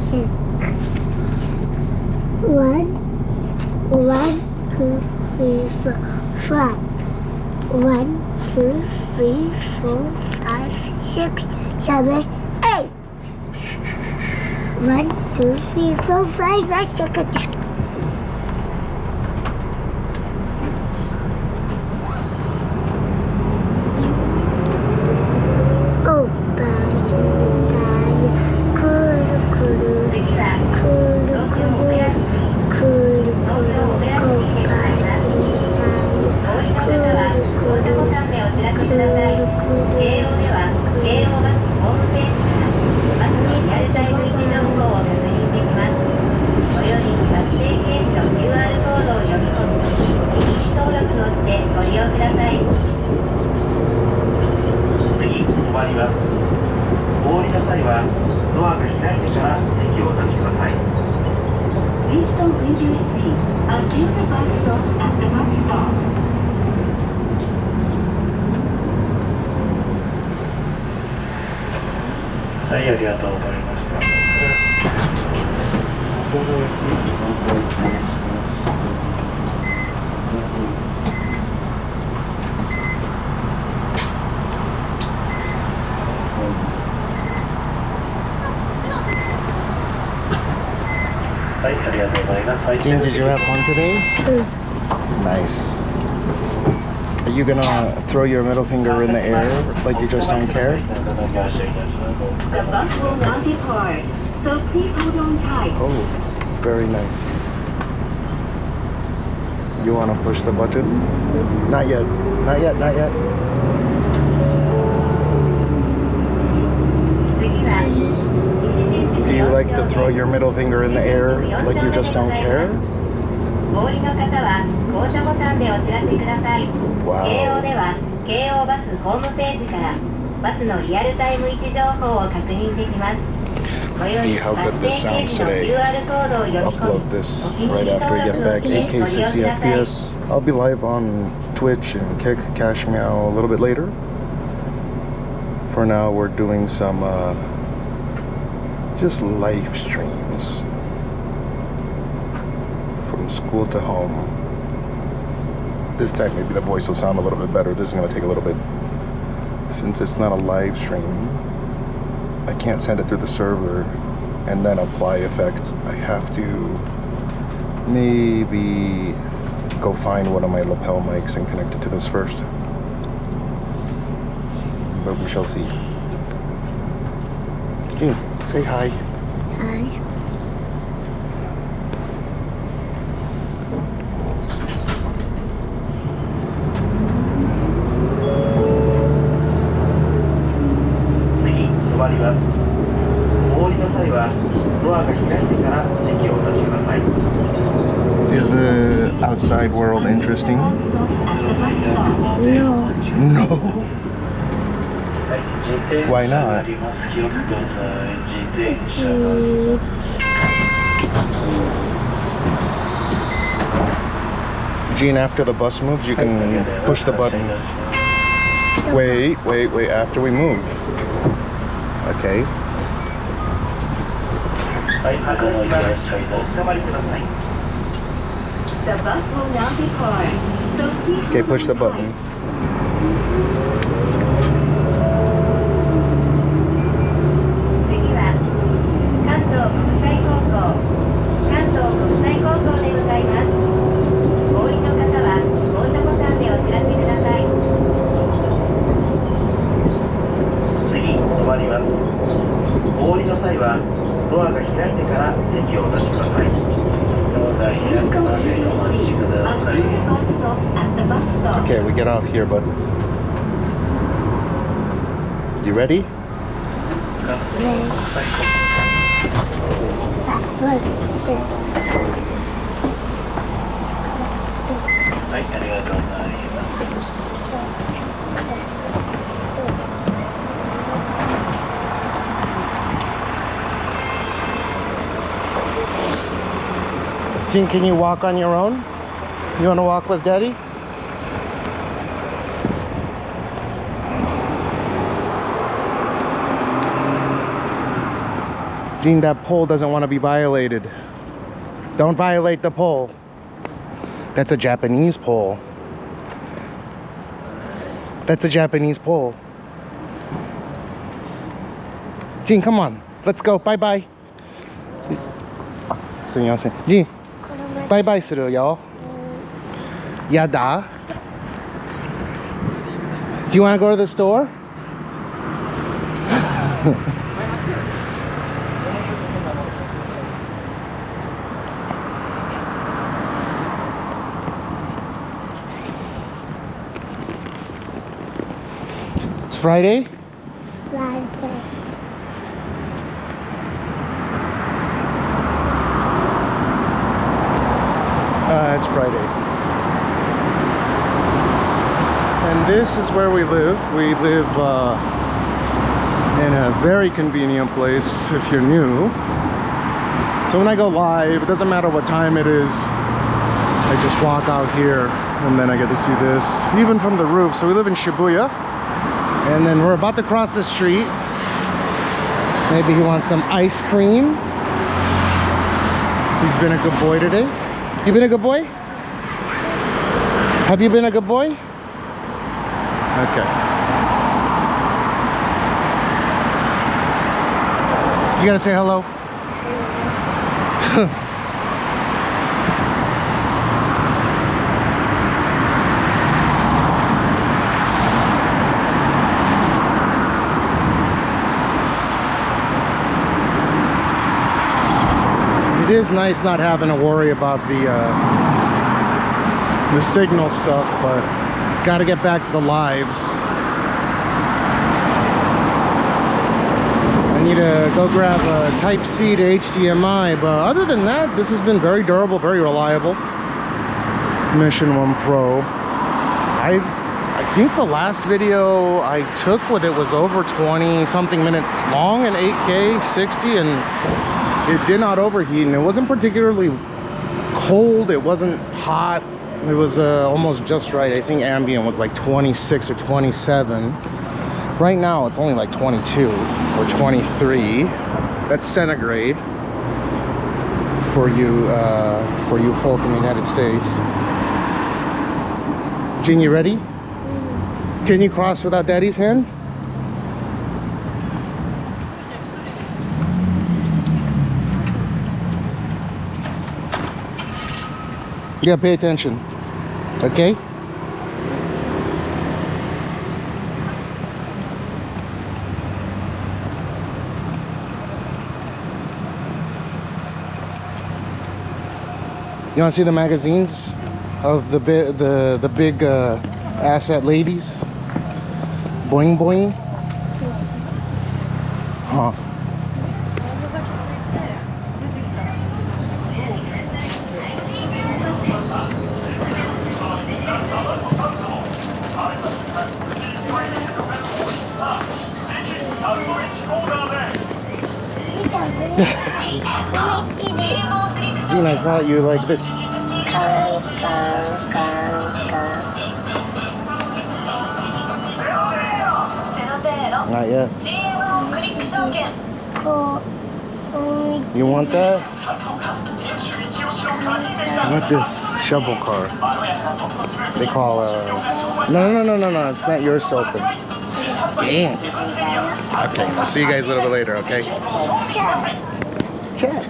1, 2, 3, 4, 5. 1, 2, 3, 4, 5, 6, 7, 8. 1, 2, 3, 4, 5, 6, 7.はい、ありがとうございました。はい、ありがとうございます。Jean, did you have fun today? Nice. Are you gonna throw your middle finger in the air like you just don't care? The bus will not depart, so please hold on tight. Oh, very nice. You wanna push the button? Not yet. Not yet, not yet. Do you like to throw your middle finger in the air like you just don't care? Wow. Let's see how good this sounds today. I'll upload this right after I get back. 8K 60 FPS. I'll be live on Twitch and Kick, Cash Meow a little bit later. For now, we're doing some just live streams from school to home. This time maybe the voice will sound a little bit better. This is going to take a little bit. Since it's not a live stream, I can't send it through the server and then apply effects. I have to maybe go find one of my lapel mics and connect it to this first. But we shall see. Jean, say hi. Hi. Is the outside world interesting? No. No. Why not? Jean, after the bus moves, you can push the button. Wait. After we move. Okay. The bus will now depart, so please Okay, push the button. Okay, we get off here, bud. You ready? Jean, can you walk on your own? You want to walk with Daddy? Gene, that pole doesn't want to be violated. Don't violate the pole. That's a Japanese pole. That's a Japanese pole. Gene, come on. Let's go. Bye-bye. すみません。Gene, このまバイバイするよ。やだ? Do you want to go to the store? It's Friday? Friday. It's Friday. And this is where we live. We live in a very convenient place if you're new. So when I go live, it doesn't matter what time it is. I just walk out here and then I get to see this, even from the roof. So we live in Shibuya. And then we're about to cross the street. Maybe he wants some ice cream. He's been a good boy today. You been a good boy? Have you been a good boy? Okay. You gotta say hello. It is nice not having to worry about the signal stuff, but gotta get back to the lives. I need to go grab a Type-C to HDMI, but other than that, this has been very durable, very reliable. Mission 1 Pro. I think the last video I took with it was over 20 something minutes long in 8K 60, and it did not overheat, and it wasn't particularly cold, it wasn't hot, it was almost just right. I think ambient was like 26 or 27. Right now it's only like 22 or 23. That's centigrade for you folk in the United States. Gene, you ready? Can you cross without Daddy's hand? Yeah, pay attention. Okay? You want to see the magazines of the big asset ladies? Boing boing. Huh. Gene, I thought you like this. Not yet. You want that? I want this shovel car. They call no, it's not yours to open. Damn. Okay, I'll see you guys a little bit later, okay? Check.